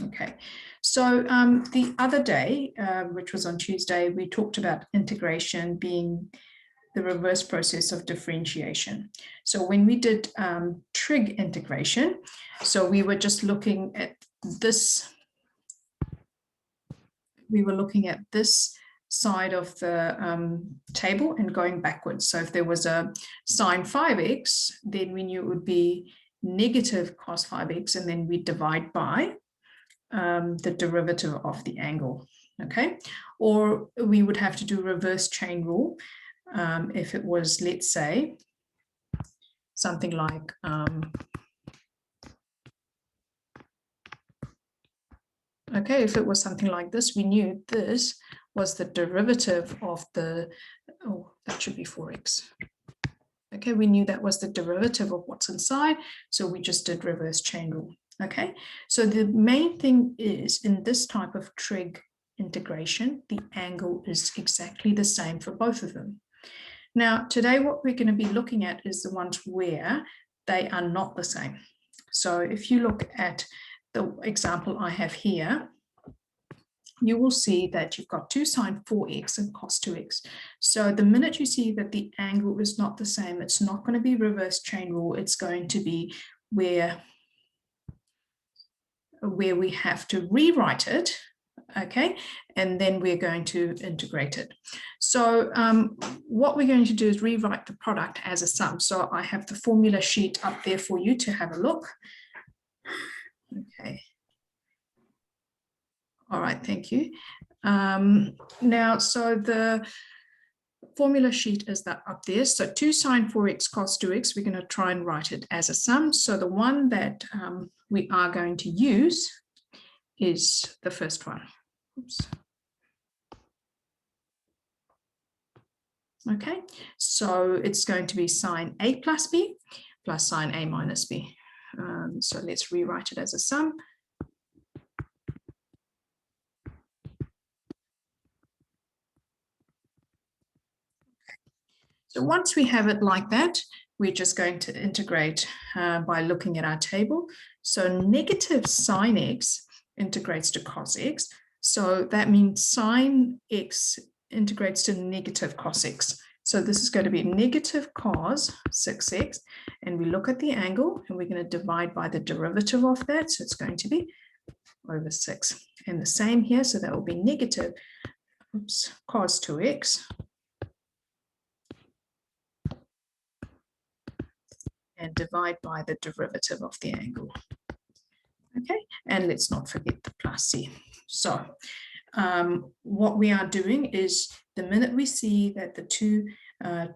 Okay, so the other day, which was on Tuesday, we talked about integration being the reverse process of differentiation. So when we did trig integration, so we were just looking at this, side of the table and going backwards. So if there was a sine 5x, then we knew it would be negative cos 5x, and then we divide by the derivative of the angle, okay? Or we would have to do reverse chain rule if it was, let's say, something like okay, if it was something like this, we knew this was the derivative of the, oh, that should be 4x. Okay, we knew that was the derivative of what's inside, so we just did reverse chain rule. Okay, so the main thing is in this type of trig integration, the angle is exactly the same for both of them. Now, today what we're going to be looking at is the ones where they are not the same. So if you look at the example I have here, you will see that you've got 2 sine 4x and cos 2x. So the minute you see that the angle is not the same, it's not going to be reverse chain rule. It's going to be where we have to rewrite it, okay, and then we're going to integrate it. So what we're going to do is rewrite the product as a sum. So I have the formula sheet up there for you to have a look. Okay. All right, thank you. Now, so the formula sheet is that up there. So 2 sine 4x cos 2x, we're going to try and write it as a sum. So the one that we are going to use is the first one. Oops. Okay, so it's going to be sine a plus b plus sine a minus b. So let's rewrite it as a sum. So once we have it like that, we're just going to integrate by looking at our table. So negative sine x integrates to cos x. So that means sine x integrates to negative cos x. So this is going to be negative cos 6x. And we look at the angle and we're going to divide by the derivative of that. So it's going to be over 6. And the same here. So that will be negative cos 2x. And divide by the derivative of the angle. Okay, and let's not forget the plus c. So what we are doing is the minute we see that the two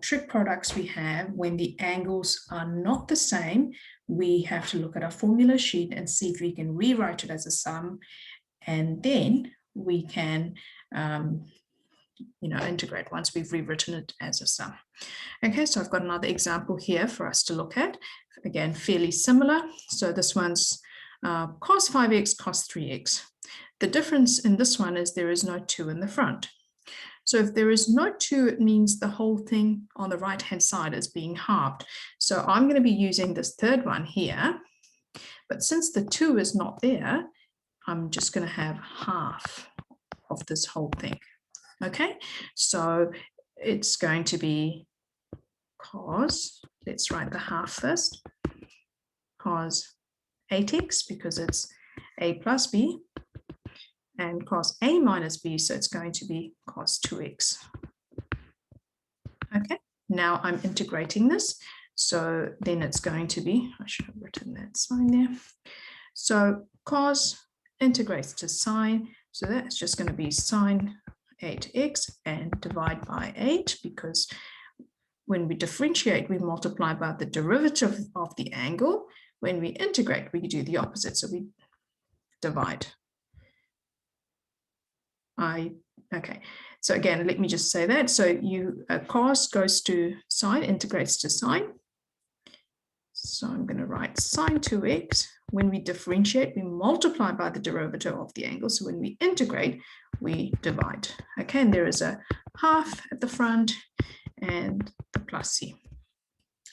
trig products we have, when the angles are not the same, we have to look at our formula sheet and see if we can rewrite it as a sum, and then we can integrate once we've rewritten it as a sum. Okay, so I've got another example here for us to look at. Again, fairly similar. So this one's cos 5x, cos 3x. The difference in this one is there is no 2 in the front. So if there is no 2, it means the whole thing on the right-hand side is being halved. So I'm going to be using this third one here. But since the 2 is not there, I'm just going to have half of this whole thing. Okay, so it's going to be cos, let's write the half first, cos 8x because it's a plus b, and cos a minus b, so it's going to be cos 2x. Okay, now I'm integrating this, so then it's going to be, I should have written that sign there. So cos integrates to sine, so that's just going to be sine 8x and divide by 8, because when we differentiate, we multiply by the derivative of the angle. When we integrate, we do the opposite, so we divide. Okay, so again, let me just say that. So cos goes to sine, integrates to sine. So I'm going to write sine 2x. When we differentiate, we multiply by the derivative of the angle. So when we integrate, we divide. Okay, and there is a half at the front and the plus c.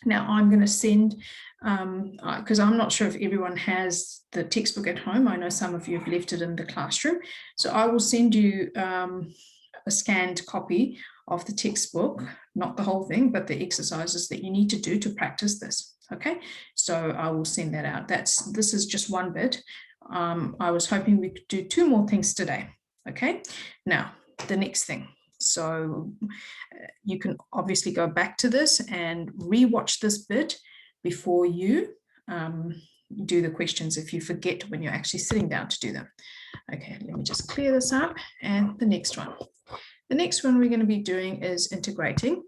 Now I'm going to send, because I'm not sure if everyone has the textbook at home. I know some of you have left it in the classroom. So I will send you a scanned copy of the textbook, not the whole thing, but the exercises that you need to do to practice this. Okay, so I will send that out. This is just one bit. I was hoping we could do 2 more things today. Okay, now the next thing. So you can obviously go back to this and re-watch this bit before you do the questions if you forget when you're actually sitting down to do them. Okay, let me just clear this up. And the next one. The next one we're going to be doing is integrating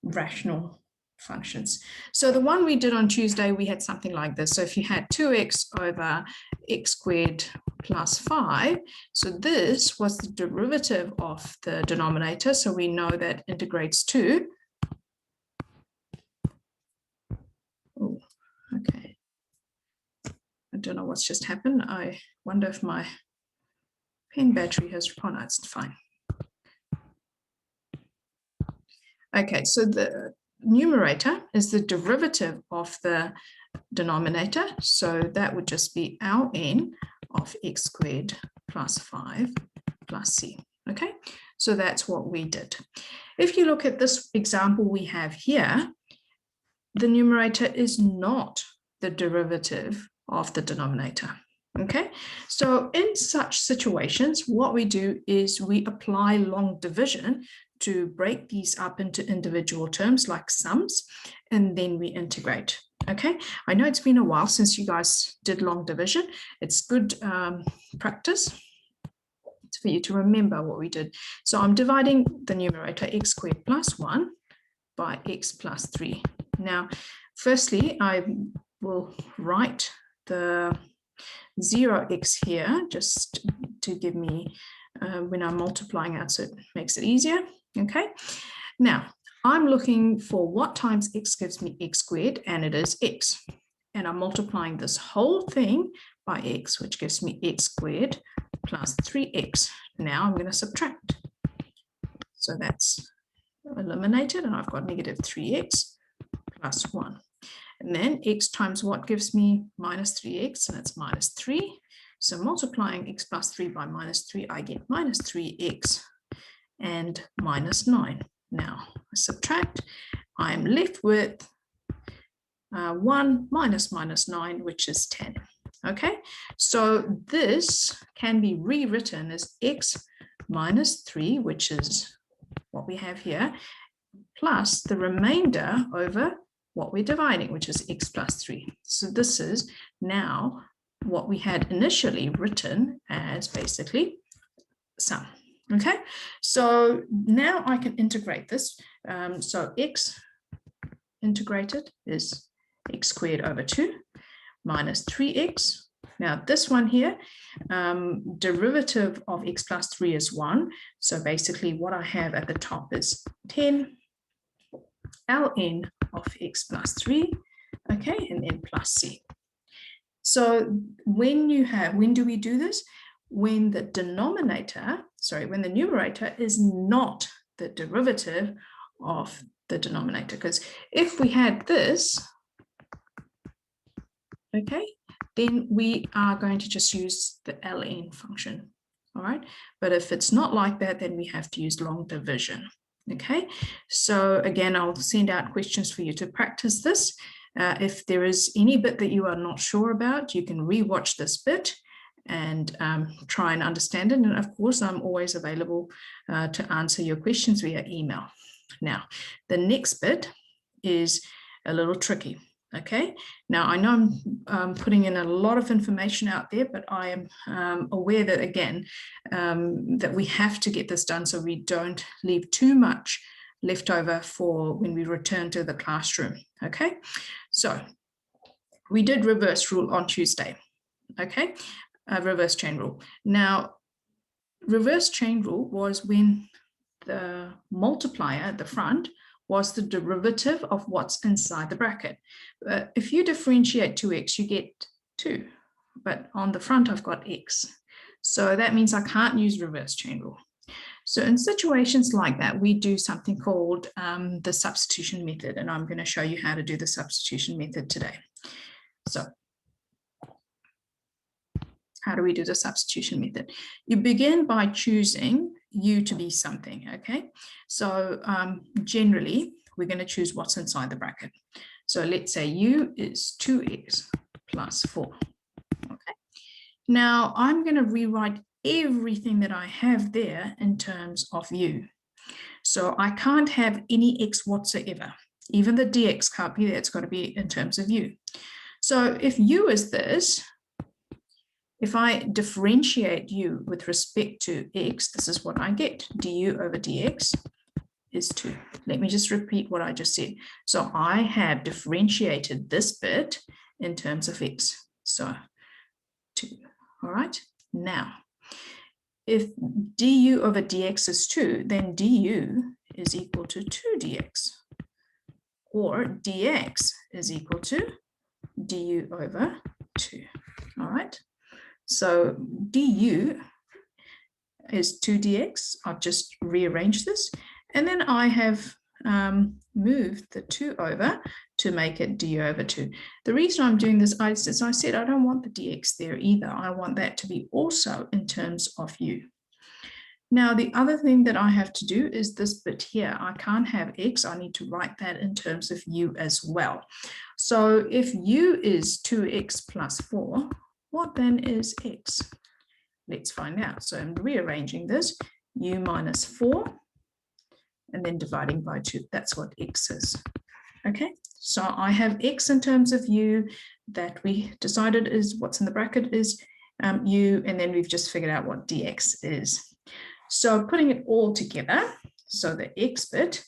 rational functions. So the one we did on Tuesday, we had something like this. So if you had 2x over x squared plus 5, so this was the derivative of the denominator. So we know that integrates to, oh, okay. I don't know what's just happened. I wonder if my pen battery has, oh no, it's fine. Okay, so the numerator is the derivative of the denominator. So that would just be ln of x squared plus 5 plus c. Okay, so that's what we did. If you look at this example we have here, the numerator is not the derivative of the denominator. Okay, so in such situations, what we do is we apply long division to break these up into individual terms like sums, and then we integrate. Okay, I know it's been a while since you guys did long division. It's good practice for you to remember what we did. So I'm dividing the numerator x squared plus 1 by x plus 3. Now, firstly, I will write the 0x here just to give me when I'm multiplying out, so it makes it easier. Okay, now I'm looking for what times x gives me x squared, and it is x. And I'm multiplying this whole thing by x, which gives me x squared plus 3x. Now I'm going to subtract. So that's eliminated, and I've got negative 3x plus 1. And then x times what gives me minus 3x, and it's minus 3. So multiplying x plus 3 by minus 3, I get minus 3x and minus 9. Now I subtract, I'm left with 1 minus minus 9, which is 10. Okay, so this can be rewritten as x minus 3, which is what we have here, plus the remainder over what we're dividing, which is x plus 3. So this is now what we had initially written as basically sum. Okay, so now I can integrate this. So x integrated is x squared over 2 minus 3x. Now this one here, derivative of x plus 3 is 1. So basically what I have at the top is 10 ln of x plus 3, okay, and then plus c. So when do we do this? When the when the numerator is not the derivative of the denominator. Because if we had this, okay, then we are going to just use the ln function, all right? But if it's not like that, then we have to use long division. Okay, so again, I'll send out questions for you to practice this. If there is any bit that you are not sure about, you can re-watch this bit and try and understand it. And of course, I'm always available to answer your questions via email. Now, the next bit is a little tricky. Okay, now I know I'm putting in a lot of information out there, but I am aware that, again, that we have to get this done so we don't leave too much left over for when we return to the classroom. Okay, so we did reverse rule on Tuesday. Okay, reverse chain rule. Now, reverse chain rule was when the multiplier at the front was the derivative of what's inside the bracket. If you differentiate 2x, you get 2, but on the front I've got x. So that means I can't use reverse chain rule. So in situations like that, we do something called the substitution method, and I'm going to show you how to do the substitution method today. So how do we do the substitution method? You begin by choosing u to be something, okay? So generally, we're going to choose what's inside the bracket. So let's say u is 2x plus 4, okay? Now, I'm going to rewrite everything that I have there in terms of u. So I can't have any x whatsoever. Even the dx can't be there. It's got to be in terms of u. So if u is this, if I differentiate u with respect to x, this is what I get. Du over dx is 2. Let me just repeat what I just said. So I have differentiated this bit in terms of x. So 2. All right. Now, if du over dx is 2, then du is equal to 2dx. Or dx is equal to du over 2. All right. So du is 2dx. I've just rearranged this. And then I have moved the 2 over to make it du over 2. The reason I'm doing this is I said I don't want the dx there either. I want that to be also in terms of u. Now, the other thing that I have to do is this bit here. I can't have x. I need to write that in terms of u as well. So if u is 2x plus 4, what then is x? Let's find out. So I'm rearranging this, u minus 4, and then dividing by 2. That's what x is. Okay, so I have x in terms of u that we decided is what's in the bracket is u, and then we've just figured out what dx is. So putting it all together, so the x bit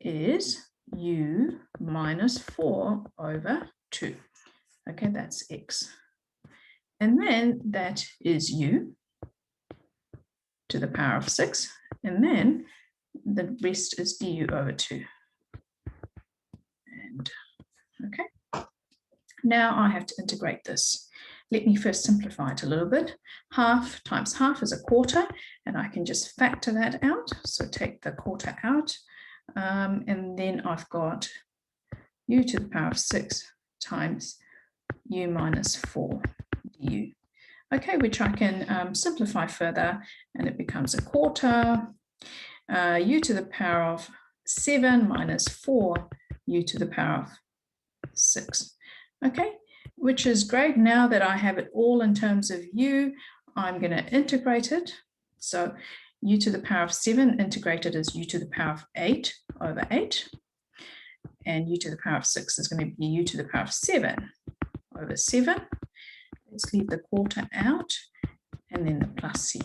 is u minus 4 over 2. Okay, that's x. And then that is u to the power of 6. And then the rest is du over 2. And okay, now I have to integrate this. Let me first simplify it a little bit. Half times half is a quarter, and I can just factor that out. So take the quarter out, and then I've got u to the power of 6 times u minus 4 du. Okay, which I can simplify further, and it becomes a quarter u to the power of 7 minus 4 u to the power of 6. Okay, which is great. Now that I have it all in terms of u, I'm going to integrate it. So u to the power of 7 integrated is u to the power of 8 over 8. And u to the power of 6 is going to be u to the power of 7 over 7. Let's leave the quarter out, and then the plus c.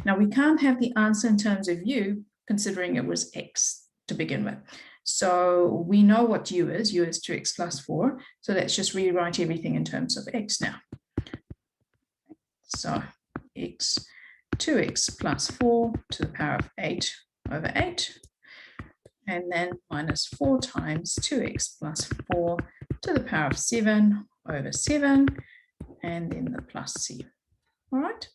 Now, we can't have the answer in terms of u, considering it was x to begin with. So we know what u is 2x plus 4. So let's just rewrite everything in terms of x now. So x, 2x plus 4 to the power of 8 over 8. And then minus 4 times 2x plus 4 to the power of 7 over 7. And then the plus c. All right.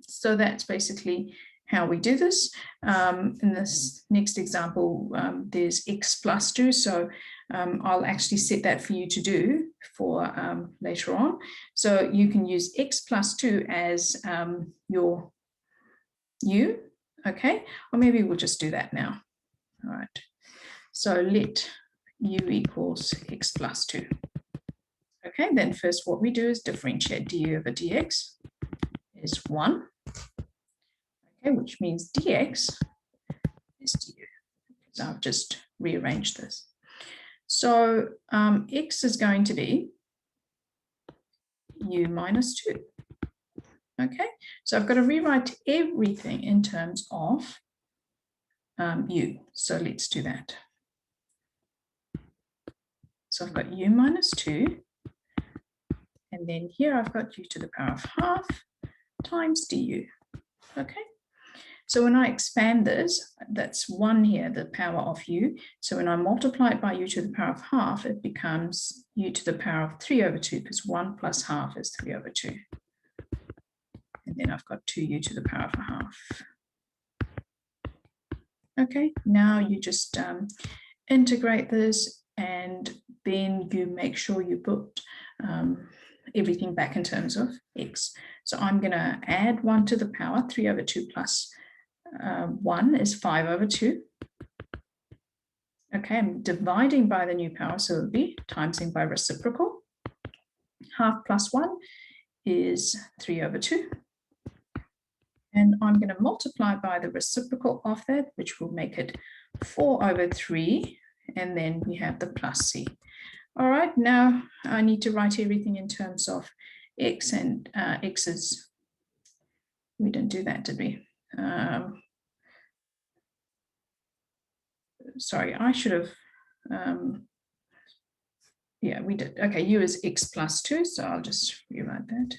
So that's basically how we do this. In this next example, there's x plus 2. So I'll actually set that for you to do for later on. So you can use x plus 2 as your u, okay? Or maybe we'll just do that now. All right. So let u equals x plus 2. Okay, then first what we do is differentiate du over dx is 1. Okay, which means dx is du. So I've just rearranged this. So x is going to be u minus 2. Okay, so I've got to rewrite everything in terms of u. So let's do that. So I've got u minus 2. And then here I've got u to the power of half times du. Okay. So when I expand this, that's 1 here, the power of u. So when I multiply it by u to the power of half, it becomes u to the power of 3 over 2, because 1 plus half is 3 over 2. And then I've got 2u to the power of a half. Okay, now you just integrate this, and then you make sure you put everything back in terms of x. So I'm going to add 1 to the power. 3 over 2 plus 1 is 5 over 2. Okay, I'm dividing by the new power, so it'll be timesing by reciprocal. Half plus 1 is 3 over 2. And I'm going to multiply by the reciprocal of that, which will make it 4 over 3. And then we have the plus c. All right, now I need to write everything in terms of x, and x is, we didn't do that, did we? Sorry, I should have, yeah, we did. Okay, u is x plus 2, so I'll just rewrite that.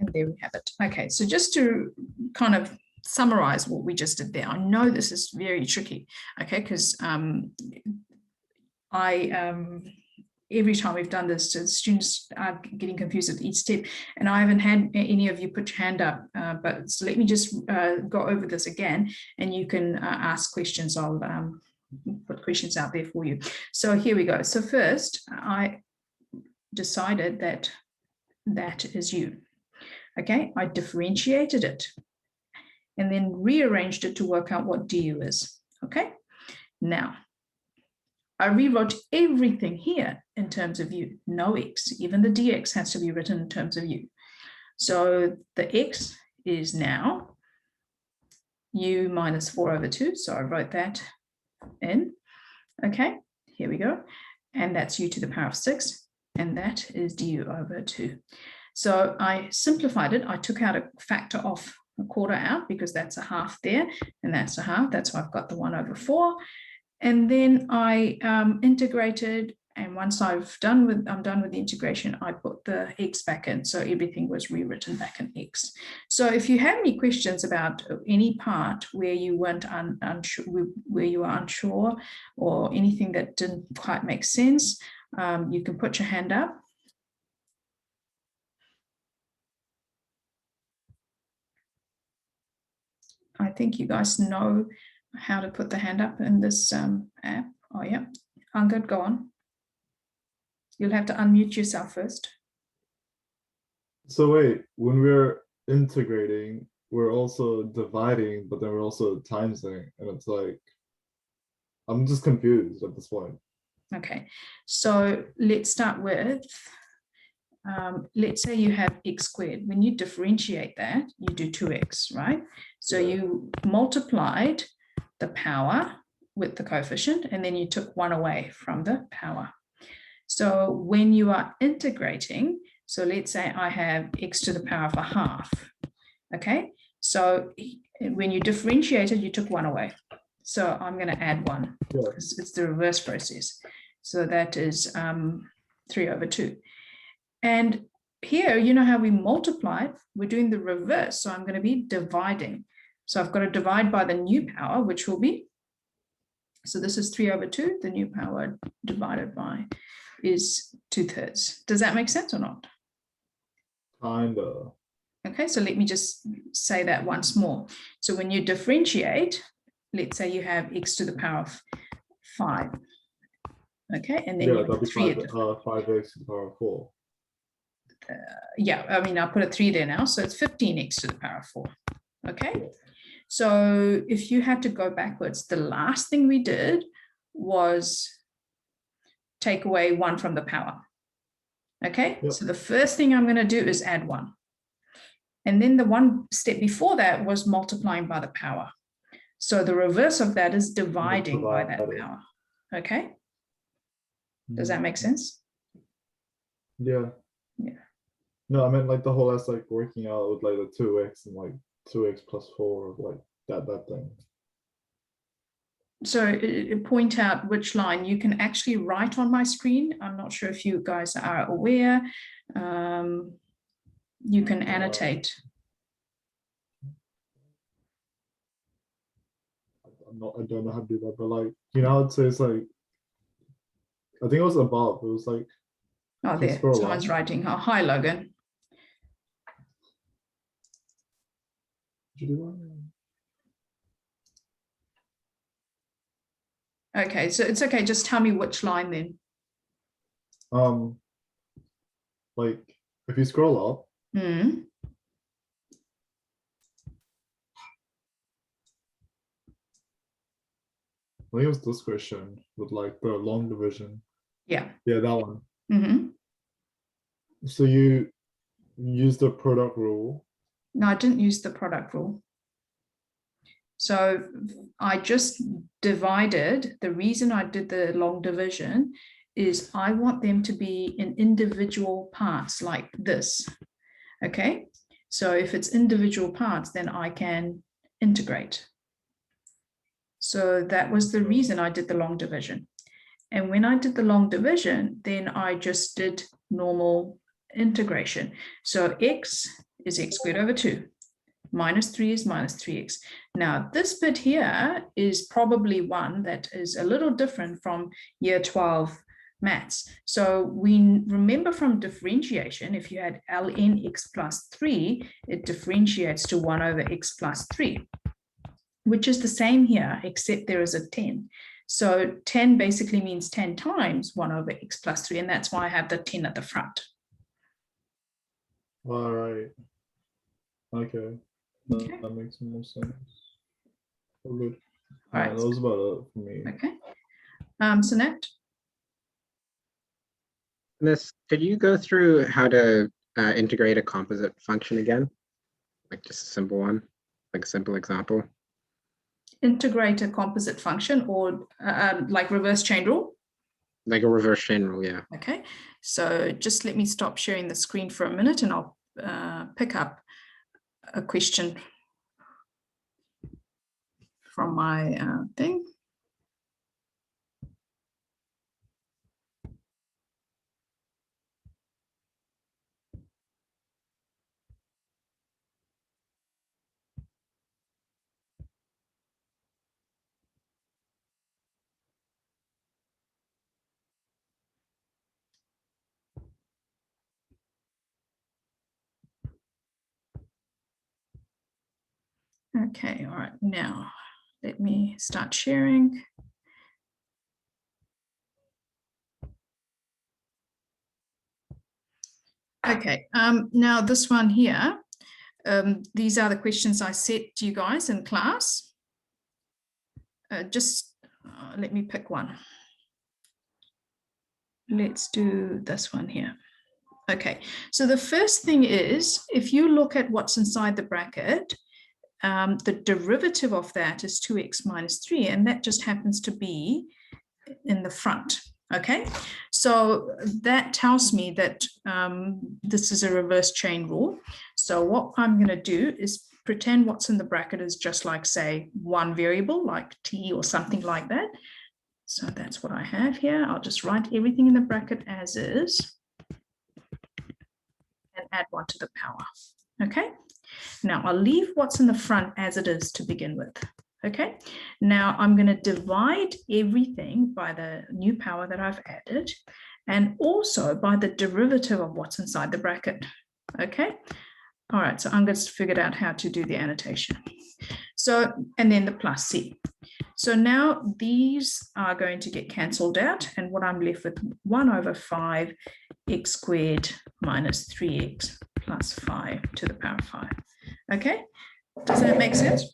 And there we have it. Okay, so just to kind of summarize what we just did there, I know this is very tricky, okay, because every time we've done this, the students are getting confused at each step, and I haven't had any of you put your hand up, but so let me just go over this again, and you can ask questions. I'll put questions out there for you. So here we go. So first, I decided that that is u. Okay, I differentiated it and then rearranged it to work out what du is. Okay, now I rewrote everything here in terms of u, no x, even the dx has to be written in terms of u. So the x is now u minus 4 over 2, so I wrote that in. Okay, here we go, and that's u to the power of 6, and that is du over 2. So I simplified it. I took out a factor of a quarter out because that's a half there, and that's a half. That's why I've got the 1 over 4. And then I integrated, and once I'm done with the integration, I put the x back in. So everything was rewritten back in x. So if you have any questions about any part where you weren't unsure, where you are unsure, or anything that didn't quite make sense, you can put your hand up. I think you guys know how to put the hand up in this app. Oh, yeah. Angad, go on. You'll have to unmute yourself first. So wait, when we're integrating, we're also dividing, but then we're also timesing, and it's like, I'm just confused at this point. Okay, so let's start with, let's say you have x squared. When you differentiate that, you do 2x, right? So Yeah. you multiplied the power with the coefficient, and then you took 1 away from the power. So when you are integrating, so let's say I have x to the power of a half, okay? So when you differentiated, you took 1 away. So I'm going to add 1. Yeah. It's the reverse process. So that is 3 over 2. And here, you know how we multiply? We're doing the reverse. So I'm going to be dividing. So I've got to divide by the new power, which will be, so this is 3 over 2. The new power divided by is 2/3. Does that make sense or not? Kinda. Okay, so let me just say that once more. So when you differentiate, let's say you have x to the power of 5. Okay, and then Yeah, you that'd be have 3 5x to the power of 4. Yeah, I mean, I'll put a 3 there now. So it's 15x to the power of 4. Okay, Yeah. so if you had to go backwards, the last thing we did was take away 1 from the power. Okay, Yep. so the first thing I'm going to do is add 1. And then the one step before that was multiplying by the power. So the reverse of that is dividing by that power. Okay, does that make sense? Yeah. Yeah. No, I meant like the whole aspect, like working out with like the 2x and like 2x plus 4, like that thing. So point out which line you can actually write on my screen. I'm not sure if you guys are aware. You can annotate. I don't know how to do that, but like, you know, it says like I think it was above. It was like, Oh, if you there, scroll someone's up. writing. Oh, hi, Logan. Did you do one? Okay, so it's okay. Just tell me which line then. Like if you scroll up, Hmm. I think it was this question with like the long division. Yeah. Yeah, that one. Mm-hmm. So you use the product rule. No, I didn't use the product rule. So I just divided. The reason I did the long division is I want them to be in individual parts like this. Okay, so if it's individual parts, then I can integrate. So that was the reason I did the long division. And when I did the long division, then I just did normal integration. So x is x squared over 2. Minus 3 is minus 3x. Now, this bit here is probably one that is a little different from year 12 maths. So we remember from differentiation, if you had ln x plus 3, it differentiates to 1 over x plus 3, which is the same here, except there is a 10. So 10 basically means 10 times 1 over x plus 3, and that's why I have the 10 at the front. All right. Okay. Okay. That makes more sense. Oh, good. All right. That was about it for me. Okay. Sanat? Could you go through how to integrate a composite function again? Like just a simple one, like a simple example. Integrate a composite function or like reverse chain rule? Like a reverse chain rule, yeah. Okay, so just let me stop sharing the screen for a minute and I'll pick up a question from my thing. Okay, all right, now let me start sharing. Okay, now this one here, these are the questions I set to you guys in class. Just let me pick one. Let's do this one here. Okay, so the first thing is, if you look at what's inside the bracket, the derivative of that is 2x minus 3, and that just happens to be in the front. Okay, so that tells me that this is a reverse chain rule. So what I'm going to do is pretend what's in the bracket is just like, say, one variable like t or something like that. So that's what I have here. I'll just write everything in the bracket as is and add 1 to the power. Okay, now I'll leave what's in the front as it is to begin with. Okay, now I'm going to divide everything by the new power that I've added and also by the derivative of what's inside the bracket. Okay, all right, so I'm going to figure out how to do the annotation. So, and then the plus c. So now these are going to get cancelled out, and what I'm left with 1 over 5 x squared minus 3x plus 5 to the power of 5. Okay, does that make sense?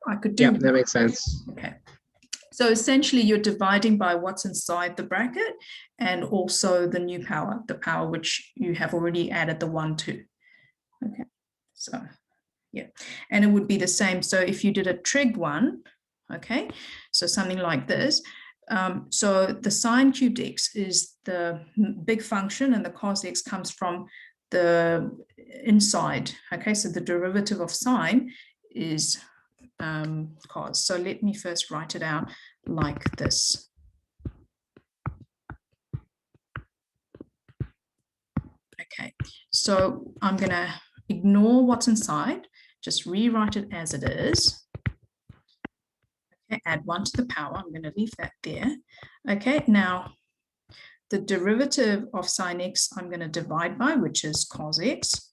I could do. Yeah, that makes sense. Okay, so essentially you're dividing by what's inside the bracket and also the new power, the power which you have already added the 1 to. Okay, so yeah, and it would be the same. So if you did a trig one, okay, so something like this. So the sine cubed x is the big function and the cos x comes from the inside. Okay, so the derivative of sine is cos. So let me first write it out like this. Okay, so I'm going to ignore what's inside, just rewrite it as it is. Okay, add 1 to the power. I'm going to leave that there. Okay, now the derivative of sine x I'm going to divide by, which is cos x.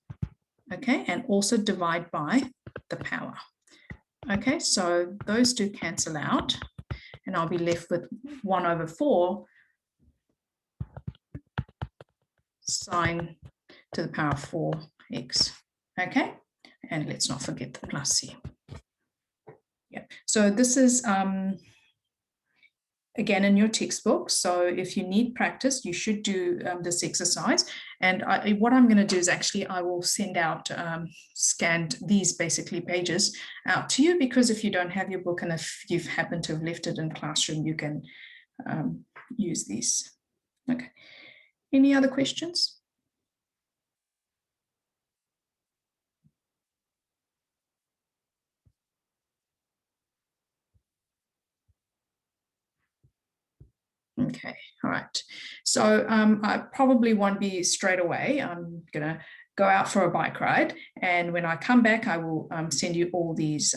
Okay, and also divide by the power. Okay, so those two cancel out, and I'll be left with 1/4 sine to the power of 4x. Okay, and let's not forget the plus here. Yeah, so this is again in your textbook. So if you need practice, you should do this exercise. And what I'm going to do is actually I will send out scanned these basically pages out to you, because if you don't have your book and if you've happened to have left it in classroom, you can use these. Okay. Any other questions? Okay, all right. So I probably won't be straight away. I'm gonna go out for a bike ride, and when I come back, I will send you all these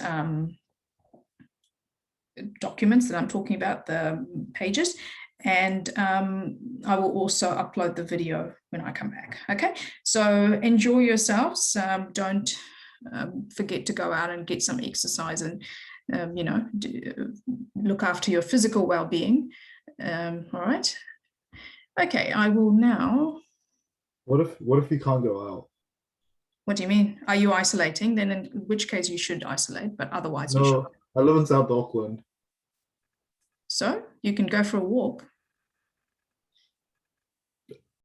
documents that I'm talking about, the pages, and I will also upload the video when I come back. Okay, so enjoy yourselves. Don't forget to go out and get some exercise and you know, look after your physical well-being. All right. Okay, I will now. What if you can't go out? What do you mean? Are you isolating? Then in which case you should isolate, but otherwise you should. No, I live in South Auckland. So you can go for a walk.